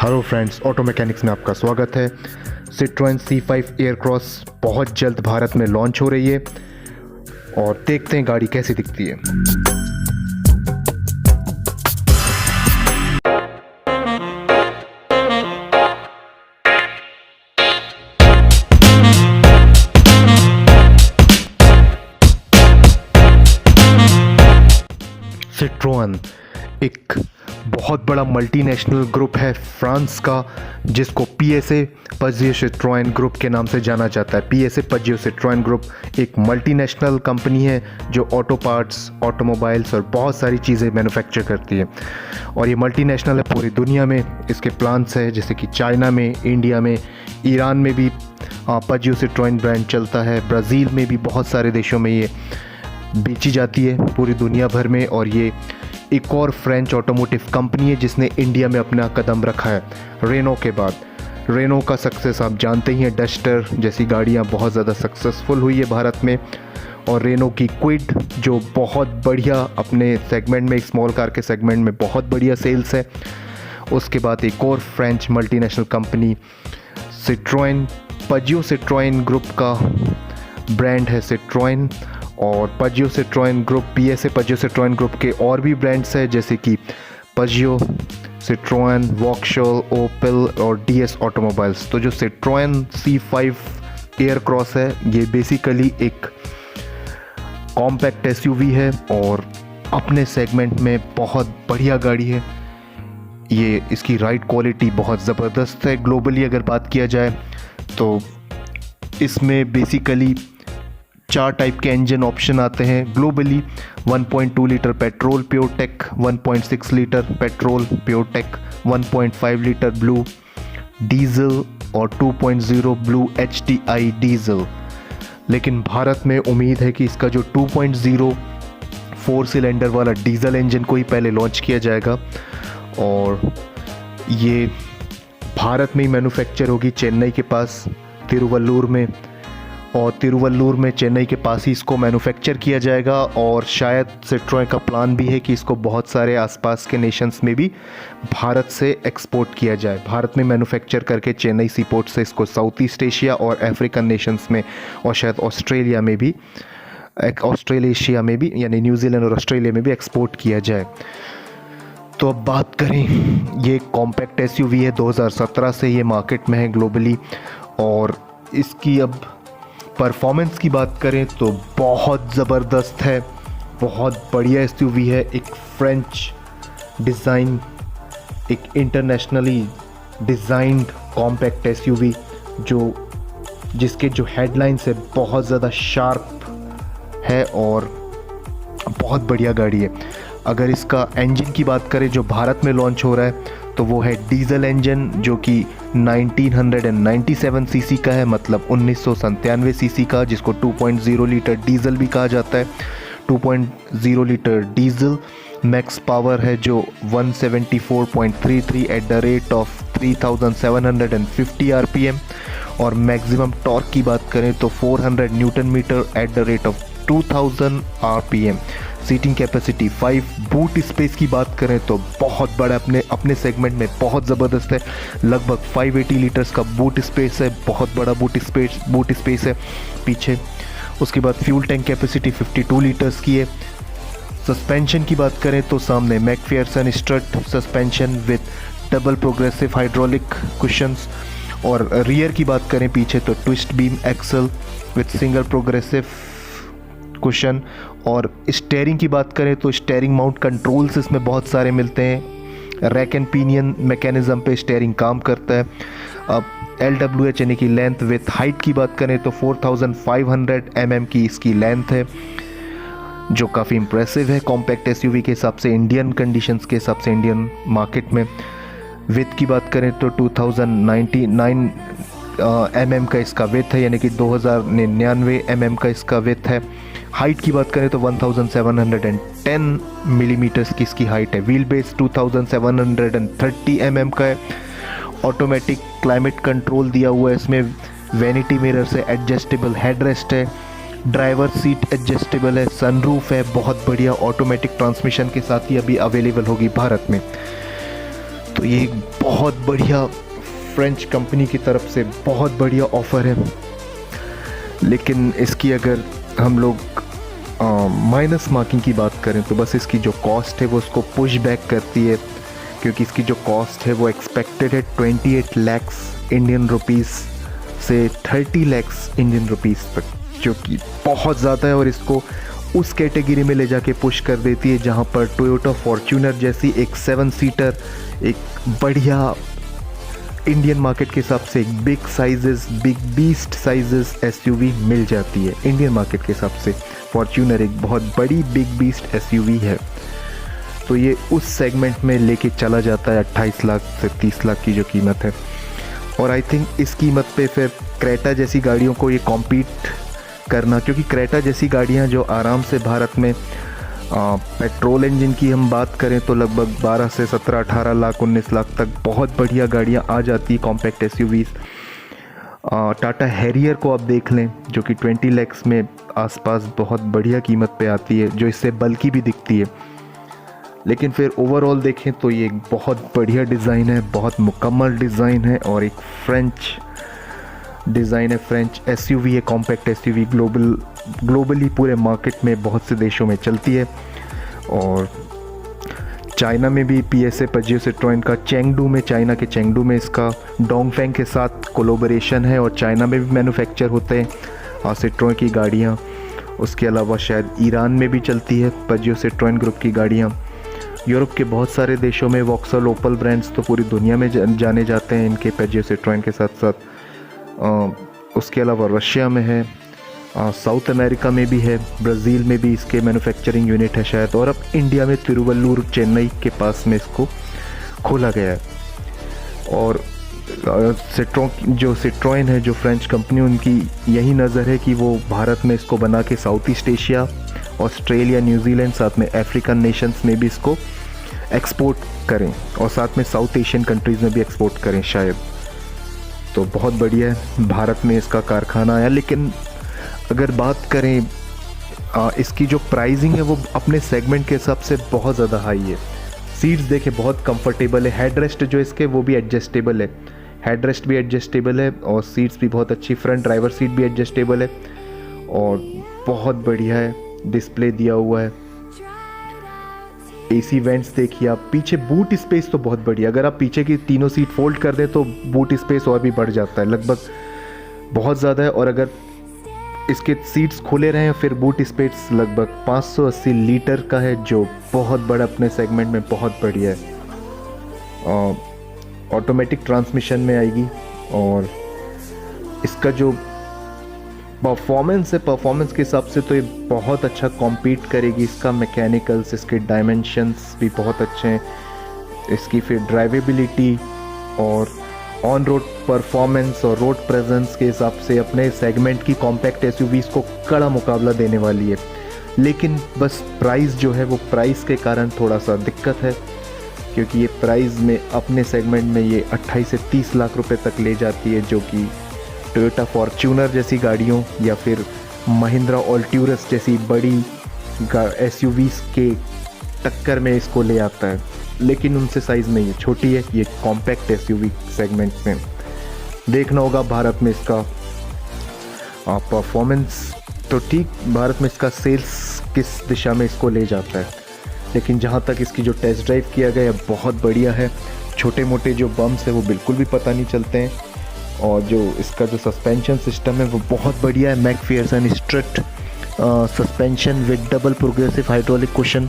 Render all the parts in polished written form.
Hello friends, auto mechanics में आपका स्वागत है। सिट्रोएन C5 एयरक्रॉस बहुत जल्द भारत में लॉन्च हो रही है और देखते हैं गाड़ी कैसी दिखती है। सिट्रोएन एक बहुत बड़ा मल्टीनेशनल ग्रुप है फ्रांस का, जिसको PSA पजियो सिट्रोएन ग्रुप के नाम से जाना जाता है। PSA पजियो सिट्रोएन ग्रुप एक मल्टीनेशनल कंपनी है जो ऑटो पार्ट्स, ऑटोमोबाइल्स और बहुत सारी चीज़ें मैन्युफैक्चर करती है और ये मल्टीनेशनल है पूरी दुनिया में। इसके प्लांट्स है जैसे कि चाइना में, इंडिया में, ईरान में भी पजियो सिट्रोएन ब्रांड चलता है, ब्राज़ील में भी, बहुत सारे देशों में ये बेची जाती है पूरी दुनिया भर में। और ये एक और फ्रेंच ऑटोमोटिव कंपनी है जिसने इंडिया में अपना कदम रखा है रेनो के बाद। रेनो का सक्सेस आप जानते ही हैं, डस्टर जैसी गाड़ियां बहुत ज़्यादा सक्सेसफुल हुई है भारत में, और रेनो की क्विड जो बहुत बढ़िया अपने सेगमेंट में, एक स्मॉल कार के सेगमेंट में बहुत बढ़िया सेल्स है। उसके बाद एक और French multinational company Citroen, Peugeot Citroen group का ब्रांड है सिट्रोएन, और Peugeot Citroen group, PSA Peugeot Citroen group के और भी ब्रांड्स हैं जैसे कि पजियो, सिट्रोएन, वॉक्शॉल, ओपेल और DS ऑटोमोबाइल्स। तो जो सिट्रोएन C5 एयरक्रॉस है ये बेसिकली एक कॉम्पैक्ट SUV है और अपने सेगमेंट में बहुत बढ़िया गाड़ी है। ये इसकी राइड क्वालिटी बहुत ज़बरदस्त है। ग्लोबली अगर बात किया जाए तो इसमें बेसिकली 4 टाइप के इंजन ऑप्शन आते हैं globally. 1.2 litre petrol PureTech, 1.6 litre petrol PureTech, 1.5 litre blue diesel और 2.0 ब्लू HDI डीजल। लेकिन भारत में उम्मीद है कि इसका जो 2.0 4 सिलेंडर वाला डीजल इंजन को ही पहले लॉन्च किया जाएगा और ये भारत में ही मैन्युफैक्चर होगी, चेन्नई के पास, तिरुवल्लुर में, और तिरुवल्लुर में चेन्नई के पास ही इसको मैन्युफैक्चर किया जाएगा। और शायद सिट्रोएन का प्लान भी है कि इसको बहुत सारे आसपास के नेशंस में भी भारत से एक्सपोर्ट किया जाए, भारत में मैन्युफैक्चर करके चेन्नई सी पोर्ट से इसको साउथ ईस्ट एशिया और अफ्रीकन नेशंस में और शायद ऑस्ट्रेलिया में भी, ऑस्ट्रेलेशिया में भी, यानी न्यूजीलैंड और ऑस्ट्रेलिया में भी एक्सपोर्ट किया जाए। तो अब बात करें, ये कॉम्पैक्ट SUV है, 2017 से ये मार्केट में है ग्लोबली, और इसकी अब परफॉर्मेंस की बात करें तो बहुत ज़बरदस्त है, बहुत बढ़िया SUV है। एक फ्रेंच डिज़ाइन, एक इंटरनेशनली डिज़ाइंड कॉम्पैक्ट SUV जिसके जो हेडलाइंस है बहुत ज़्यादा शार्प है और बहुत बढ़िया गाड़ी है। अगर इसका इंजन की बात करें जो भारत में लॉन्च हो रहा है तो वो है डीजल इंजन जो कि 1997 सीसी का है, मतलब 1997 सीसी का, जिसको 2.0 लीटर डीजल भी कहा जाता है। 2.0 लीटर डीजल, मैक्स पावर है जो 174.33 at the rate of 3750 RPM, और मैक्सिमम टॉर्क की बात करें तो 400 newton metre at the rate of 2000 RPM। Seating capacity 5। Boot space की बात करें तो बहुत बड़ा, अपने सेगमेंट में बहुत ज़बरदस्त है, लगभग 580 लीटर्स का बूट स्पेस है, बहुत बड़ा बूट स्पेस है पीछे। उसके बाद फ्यूल टैंक कैपेसिटी 52 लीटर्स की है। सस्पेंशन की बात करें तो सामने MacPherson strut suspension with double progressive hydraulic cushions, और रियर की बात करें पीछे तो twist beam axle with single progressive cushion. और स्टेयरिंग की बात करें तो स्टेयरिंग माउंट कंट्रोल्स इसमें बहुत सारे मिलते हैं। रैक एंड पिनियन मैकेनिज्म पे स्टेयरिंग काम करता है। अब LWH यानी कि लेंथ विथ हाइट की बात करें तो 4500 mm की इसकी लेंथ है, जो काफ़ी इम्प्रेसिव है कॉम्पैक्ट SUV के हिसाब से, इंडियन कंडीशंस के हिसाब से, इंडियन मार्केट में। विथ की बात करें तो 2099 mm का इसका विथ है, यानी कि 2099 mm का इसका विथ है। हाइट की बात करें तो 1710 मिलीमीटर्स की इसकी हाइट है। व्हील बेस 2730 mm का है। ऑटोमेटिक क्लाइमेट कंट्रोल दिया हुआ है इसमें, वैनिटी मिरर से एडजस्टेबल हेडरेस्ट है, ड्राइवर सीट एडजस्टेबल है, सनरूफ है, बहुत बढ़िया ऑटोमेटिक ट्रांसमिशन के साथ ही अभी अवेलेबल होगी भारत में। तो ये एक बहुत बढ़िया फ्रेंच कंपनी की तरफ से बहुत बढ़िया ऑफ़र है। लेकिन इसकी अगर हम लोग माइनस मार्किंग की बात करें तो बस इसकी जो कॉस्ट है वो उसको पुश बैक करती है, क्योंकि इसकी जो कॉस्ट है वो एक्सपेक्टेड है 28 लाख इंडियन रुपीस से 30 लाख इंडियन रुपीस तक, जो कि बहुत ज़्यादा है और इसको उस कैटेगरी में ले जाके पुश कर देती है जहाँ पर टोयोटा फॉर्च्यूनर जैसी एक 7 सीटर, एक बढ़िया इंडियन मार्केट के हिसाब से एक big sizes, big beast sizes SUV मिल जाती है। इंडियन मार्केट के हिसाब से फॉर्च्यूनर एक बहुत बड़ी बिग बीस्ट एसयूवी है, तो ये उस सेगमेंट में लेके चला जाता है 28 लाख से 30 लाख की जो कीमत है। और आई थिंक इस कीमत पे फिर क्रेटा जैसी गाड़ियों को ये कॉम्पीट करना, क्योंकि क्रेटा जैसी गाड़ियाँ जो आराम से भारत में पेट्रोल इंजन की हम बात करें तो लगभग 12 से 17, 18 लाख, 19 लाख तक बहुत बढ़िया गाड़ियाँ आ जाती कॉम्पैक्ट एसयूवीज़। टाटा हैरियर को आप देख लें जो कि 20 लाख में आसपास बहुत बढ़िया कीमत पे आती है, जो इससे बल्कि भी दिखती है। लेकिन फिर ओवरऑल देखें तो ये एक बहुत बढ़िया डिज़ाइन है, बहुत मुकम्मल डिज़ाइन है और एक फ्रेंच डिज़ाइन है, फ्रेंच एसयूवी है, कॉम्पैक्ट एसयूवी ग्लोबली पूरे मार्केट में बहुत से देशों में चलती है। और चाइना में भी PSA पजियो सिट्रोएन का चेंगडू में, चाइना के चेंगडू में इसका डोंगफेंग के साथ कोलोबरेशन है और चाइना में भी मैन्युफैक्चर होते हैं सिट्रोएन की गाड़ियाँ। उसके अलावा शायद ईरान में भी चलती है पजियो सिट्रोएन ग्रुप की गाड़ियाँ। यूरोप के बहुत सारे देशों में वॉक्सवाल, ओपल ब्रांड्स तो पूरी दुनिया में जाने जाते हैं इनके पजियो सिट्रोएन के साथ साथ। उसके अलावा रशिया में है, साउथ अमेरिका में भी है, ब्राज़ील में भी इसके मैन्युफैक्चरिंग यूनिट है शायद, और अब इंडिया में तिरुवल्लुर, चेन्नई के पास में इसको खोला गया है। और सिट्रोएन है जो फ्रेंच कंपनी, उनकी यही नज़र है कि वो भारत में इसको बना के south east Asia, Australia, New Zealand, साथ में अफ्रीकन नेशंस में भी इसको एक्सपोर्ट करें और साथ में साउथ एशियन कंट्रीज़ में भी एक्सपोर्ट करें शायद। तो बहुत बढ़िया है, भारत में इसका कारखाना आया। लेकिन अगर बात करें इसकी जो प्राइसिंग है वो अपने सेगमेंट के हिसाब से बहुत ज़्यादा हाई है। सीट्स देखें बहुत कंफर्टेबल है, हेडरेस्ट जो इसके वो भी एडजस्टेबल है, हेडरेस्ट भी एडजस्टेबल है और सीट्स भी बहुत अच्छी, फ्रंट ड्राइवर सीट भी एडजस्टेबल है और बहुत बढ़िया है, डिस्प्ले दिया हुआ है। AC वेंट्स देखिए आप, पीछे बूट स्पेस तो बहुत बढ़िया, अगर आप पीछे की तीनों सीट फोल्ड कर दें तो बूट स्पेस और भी बढ़ जाता है, लगभग बहुत ज़्यादा है। और अगर इसके सीट्स खुले रहें फिर बूट स्पेस लगभग 580 लीटर का है, जो बहुत बड़ा अपने सेगमेंट में बहुत बढ़िया है। ऑटोमेटिक ट्रांसमिशन में आएगी और इसका जो परफॉर्मेंस है, परफॉर्मेंस के हिसाब से तो ये बहुत अच्छा कॉम्पीट करेगी। इसका मैकेनिकल्स, इसके डायमेंशंस भी बहुत अच्छे हैं, इसकी फिर ड्राइवेबिलिटी और ऑन रोड परफॉर्मेंस और रोड प्रेजेंस के हिसाब से अपने सेगमेंट की कॉम्पैक्ट एसयूवीज़ को कड़ा मुकाबला देने वाली है। लेकिन बस प्राइस जो है वो प्राइस के कारण थोड़ा सा दिक्कत है, क्योंकि ये प्राइस में अपने सेगमेंट में ये 28 से 30 लाख रुपए तक ले जाती है, जो कि टोयोटा फॉर्च्यूनर जैसी गाड़ियों या फिर महिंद्रा ऑल्ट्यूरस जैसी बड़ी एसयूवीज़ के टक्कर में इसको ले आता है। लेकिन उनसे साइज़ में ये छोटी है, ये कॉम्पैक्ट एसयूवी सेगमेंट में। देखना होगा भारत में इसका परफॉर्मेंस तो ठीक, भारत में इसका सेल्स किस दिशा में इसको ले जाता है। लेकिन जहाँ तक इसकी जो टेस्ट ड्राइव किया गया है बहुत बढ़िया है, छोटे मोटे जो बम्स है वो बिल्कुल भी पता नहीं चलते हैं और जो इसका जो सस्पेंशन सिस्टम है वो बहुत बढ़िया है। MacPherson strict suspension with double progressive hydraulic cushion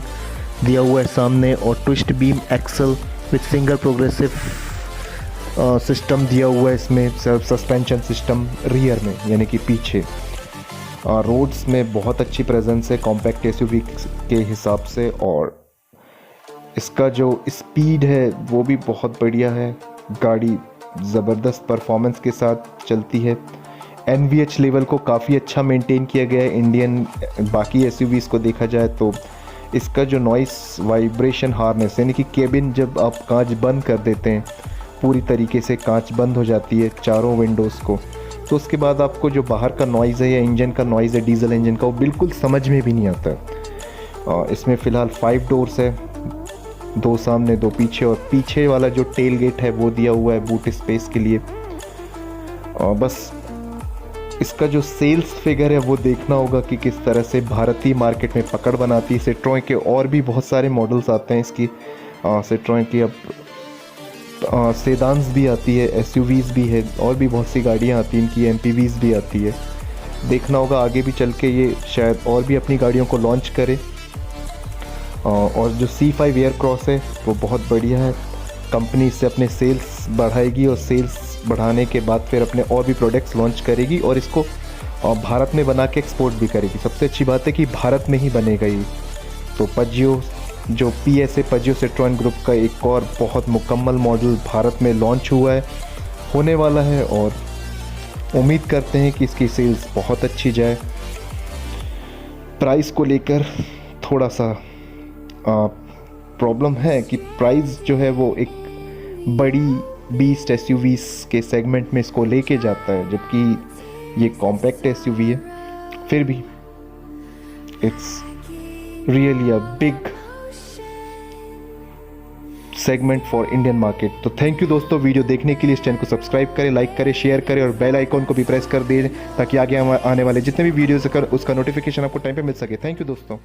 दिया हुआ है सामने और twist beam axle with single progressive system दिया हुआ है इसमें, सस्पेंशन सिस्टम रियर में यानी कि पीछे। रोड्स में बहुत अच्छी प्रेजेंस है कॉम्पैक्ट एसयूवी के हिसाब से और इसका जो स्पीड है वो भी बहुत बढ़िया है, गाड़ी ज़बरदस्त परफॉर्मेंस के साथ चलती है। NVH लेवल को काफ़ी अच्छा मेंटेन किया गया है इंडियन बाकी एसयूवीज़ को देखा जाए तो। इसका जो नॉइस वाइब्रेशन हार्नेस यानी कि केबिन जब आप कांच बंद कर देते हैं, पूरी तरीके से कांच बंद हो जाती है चारों विंडोज़ को, तो उसके बाद आपको जो बाहर का नॉइज़ है या इंजन का नॉइज़ है डीजल इंजन का, वो बिल्कुल समझ में भी नहीं आता है। इसमें फ़िलहाल 5 डोर्स है 2 सामने 2 पीछे, और पीछे वाला जो टेल गेट है वो दिया हुआ है बूट स्पेस के लिए। और बस इसका जो सेल्स फिगर है वो देखना होगा कि किस तरह से भारतीय मार्केट में पकड़ बनाती है। सिट्रोन के और भी बहुत सारे मॉडल्स आते हैं इसकी। सिट्रोन की अब सेडान्स भी आती है, एसयूवीज़ भी है, और भी बहुत सी गाड़ियाँ आती हैं इनकी, एमपीवीज़ भी आती है। देखना होगा आगे भी चल के ये शायद और भी अपनी गाड़ियों को लॉन्च करे। और जो C5 एयरक्रॉस है वो बहुत बढ़िया है। कंपनी इससे अपने सेल्स बढ़ाएगी और सेल्स बढ़ाने के बाद फिर अपने और भी प्रोडक्ट्स लॉन्च करेगी और इसको भारत में बना के एक्सपोर्ट भी करेगी। सबसे अच्छी बात है कि भारत में ही बनेगा ये। तो पजियो जो PSA पजियो सिट्रोन ग्रुप का एक और बहुत मुकम्मल मॉडल भारत में लॉन्च हुआ है, होने वाला है, और उम्मीद करते हैं कि इसकी सेल्स बहुत अच्छी जाए। प्राइस को लेकर थोड़ा सा प्रॉब्लम है कि प्राइस जो है वो एक बड़ी बीस्ट SUVs के सेगमेंट में इसको लेके जाता है, जबकि ये कॉम्पैक्ट SUV है। फिर भी it's really a big segment for Indian market. तो थैंक यू दोस्तों, वीडियो देखने के लिए। इस चैनल को सब्सक्राइब करें, लाइक करें, शेयर करें और बेल आइकॉन को भी प्रेस कर दें ताकि आगे आने वाले जितने भी वीडियोस उसका नोटिफिकेशन आपको टाइम पे मिल सके। थैंक यू दोस्तों।